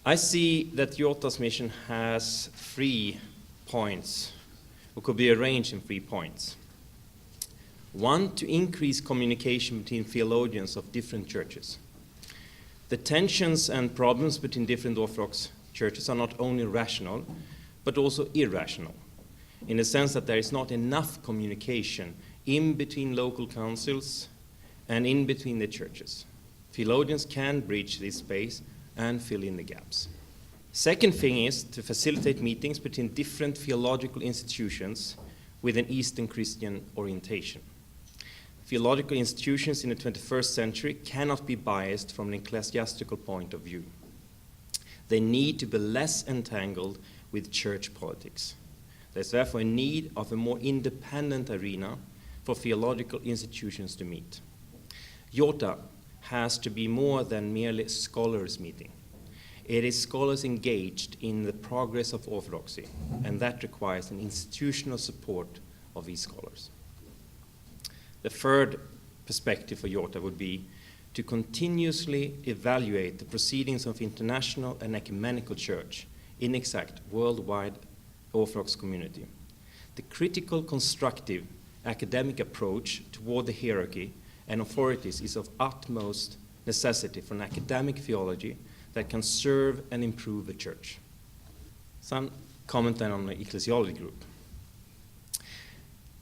I see that IOTA's mission has 3 points, or could be arranged in 3 points. 1, to increase communication between theologians of different churches. The tensions and problems between different Orthodox churches are not only rational, but also irrational, in the sense that there is not enough communication in between local councils and in between the churches. Theologians can bridge this space and fill in the gaps. Second thing is to facilitate meetings between different theological institutions with an Eastern Christian orientation. Theological institutions in the 21st century cannot be biased from an ecclesiastical point of view. They need to be less entangled with church politics. There's therefore a need of a more independent arena for theological institutions to meet. IOTA has to be more than merely a scholars meeting. It is scholars engaged in the progress of orthodoxy, and that requires an institutional support of these scholars. The third perspective for IOTA would be to continuously evaluate the proceedings of international and ecumenical church in exact worldwide Orthodox community. The critical, constructive, academic approach toward the hierarchy and authorities is of utmost necessity for an academic theology that can serve and improve the church. Some comment then on the ecclesiology group.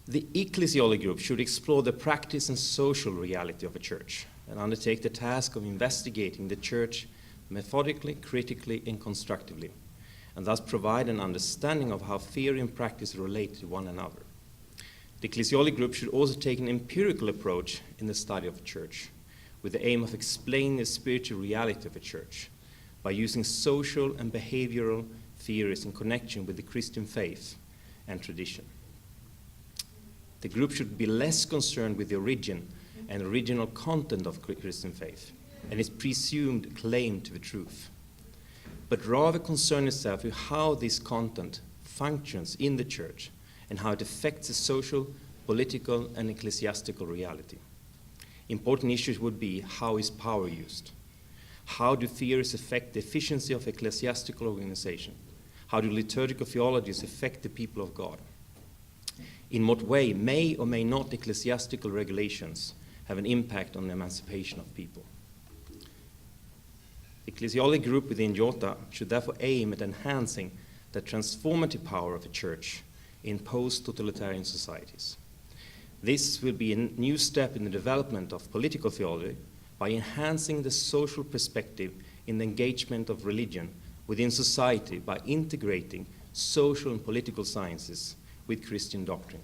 The ecclesiology group should explore the practice and social reality of a church and undertake the task of investigating the church methodically, critically, and constructively, and thus provide an understanding of how theory and practice relate to one another. The ecclesiology group should also take an empirical approach in the study of the church, with the aim of explaining the spiritual reality of a church by using social and behavioral theories in connection with the Christian faith and tradition. The group should be less concerned with the origin and original content of Christian faith and its presumed claim to the truth, but rather concern itself with how this content functions in the church and how it affects the social, political, and ecclesiastical reality. Important issues would be: how is power used? How do theories affect the efficiency of ecclesiastical organization? How do liturgical theologies affect the people of God? In what way may or may not ecclesiastical regulations have an impact on the emancipation of people? The ecclesiology group within IOTA should therefore aim at enhancing the transformative power of a church in post-totalitarian societies. This will be a new step in the development of political theology by enhancing the social perspective in the engagement of religion within society by integrating social and political sciences with Christian doctrine,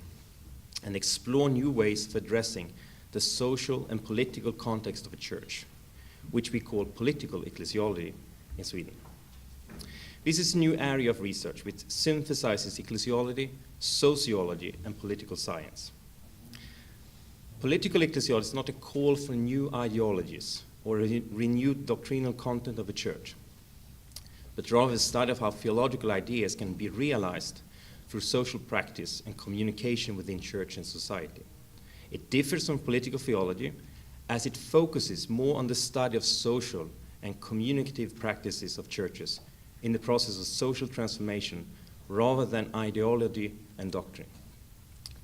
and explore new ways of addressing the social and political context of a church, which we call political ecclesiology in Sweden. This is a new area of research which synthesizes ecclesiology, sociology, and political science. Political ecclesiology is not a call for new ideologies or a renewed doctrinal content of a church, but rather a study of how theological ideas can be realized through social practice and communication within church and society. It differs from political theology as it focuses more on the study of social and communicative practices of churches in the process of social transformation rather than ideology and doctrine,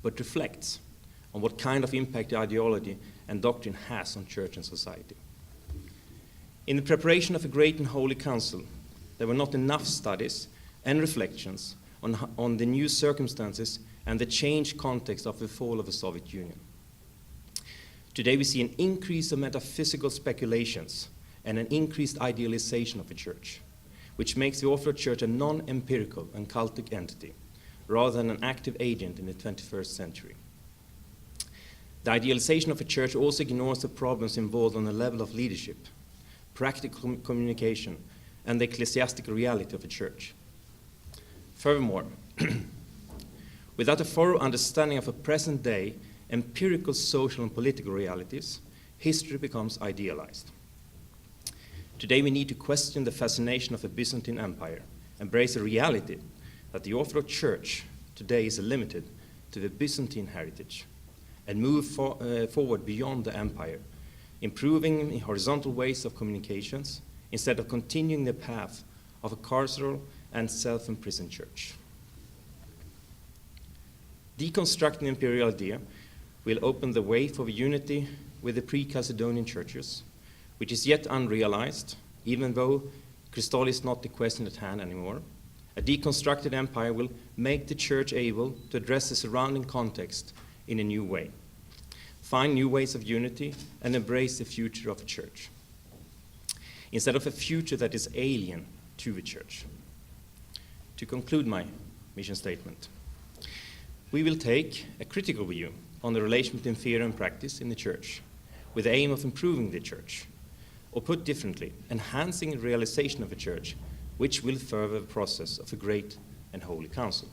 but reflects on what kind of impact the ideology and doctrine has on church and society. In the preparation of a great and holy council, there were not enough studies and reflections on the new circumstances and the changed context of the fall of the Soviet Union. Today we see an increase of metaphysical speculations and an increased idealization of the church, which makes the Orthodox Church a non-empirical and cultic entity, rather than an active agent in the 21st century. The idealization of a church also ignores the problems involved on the level of leadership, practical communication, and the ecclesiastical reality of a church. Furthermore, without a thorough understanding of a present-day empirical social and political realities, history becomes idealized. Today we need to question the fascination of the Byzantine Empire, embrace the reality that the Orthodox Church today is limited to the Byzantine heritage, and move forward beyond the empire, improving horizontal ways of communications instead of continuing the path of a carceral and self-imprisoned church. Deconstructing the imperial idea will open the way for unity with the pre-Chalcedonian churches, which is yet unrealized, even though Christology is not the question at hand anymore. A deconstructed empire will make the church able to address the surrounding context in a new way, find new ways of unity, and embrace the future of the church, instead of a future that is alien to the church. To conclude my mission statement, we will take a critical view on the relation between theory and practice in the church, with the aim of improving the church, or put differently, enhancing the realization of the church, which will further the process of a great and holy council.